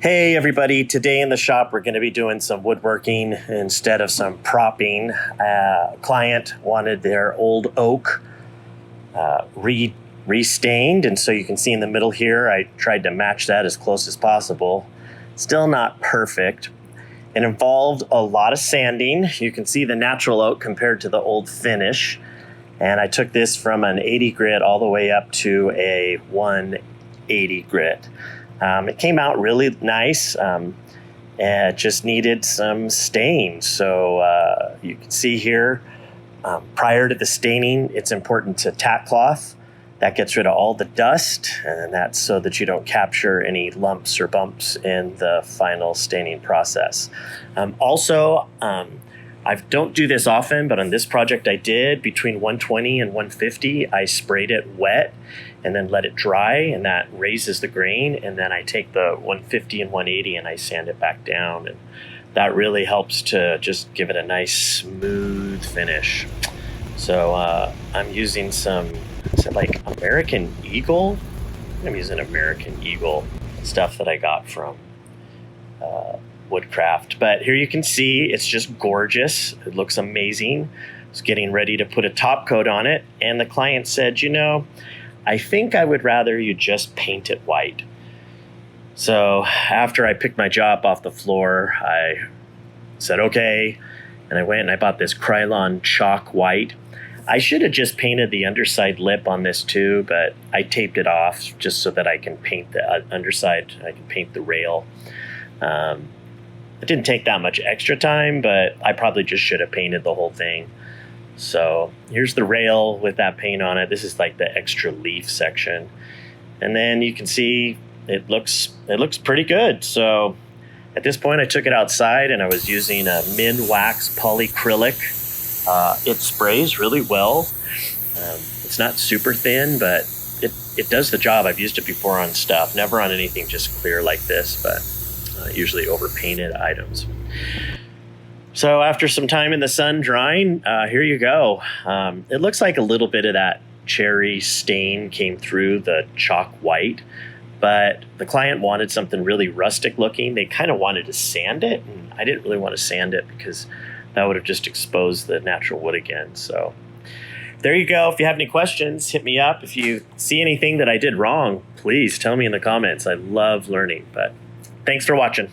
Hey everybody, today in the shop we're going to be doing some woodworking instead of some propping. Client wanted their old oak restained, and so you can see in the middle here I tried to match that as close as possible. Still not perfect. It involved a lot of sanding. You can see the natural oak compared to the old finish, and I took this from an 80 grit all the way up to a 180 grit. It came out really nice, and it just needed some stain. So you can see here, prior to the staining, it's important to tack cloth. That gets rid of all the dust, and that's so that you don't capture any lumps or bumps in the final staining process. I don't do this often, but on this project I did. Between 120 and 150, I sprayed it wet and then let it dry, and that raises the grain. And then I take the 150 and 180 and I sand it back down, and that really helps to just give it a nice smooth finish. So I'm using some, is it like American Eagle? I'm using American Eagle stuff that I got from Woodcraft. But here you can see it's just gorgeous. It looks amazing. I was getting ready to put a top coat on it, and the client said, you know, I think I would rather you just paint it white. So after I picked my job off the floor, I said okay, and I went and I bought this Krylon chalk white. I should have just painted the underside lip on this too, but I taped it off just so that I can paint the underside. I can paint the rail. It didn't take that much extra time, but I probably just should have painted the whole thing. So here's the rail with that paint on it. This is like the extra leaf section. And then you can see it looks pretty good. So at this point I took it outside and I was using a min wax polyacrylic. It sprays really well. It's not super thin, but it does the job. I've used it before on stuff, never on anything just clear like this, but usually over painted items. So after some time in the sun drying, here you go. It looks like a little bit of that cherry stain came through the chalk white, but the client wanted something really rustic looking. They kind of wanted to sand it, and I didn't really want to sand it because that would have just exposed the natural wood again. So there you go. If you have any questions, hit me up. If you see anything that I did wrong, please tell me in the comments. I love learning, but thanks for watching.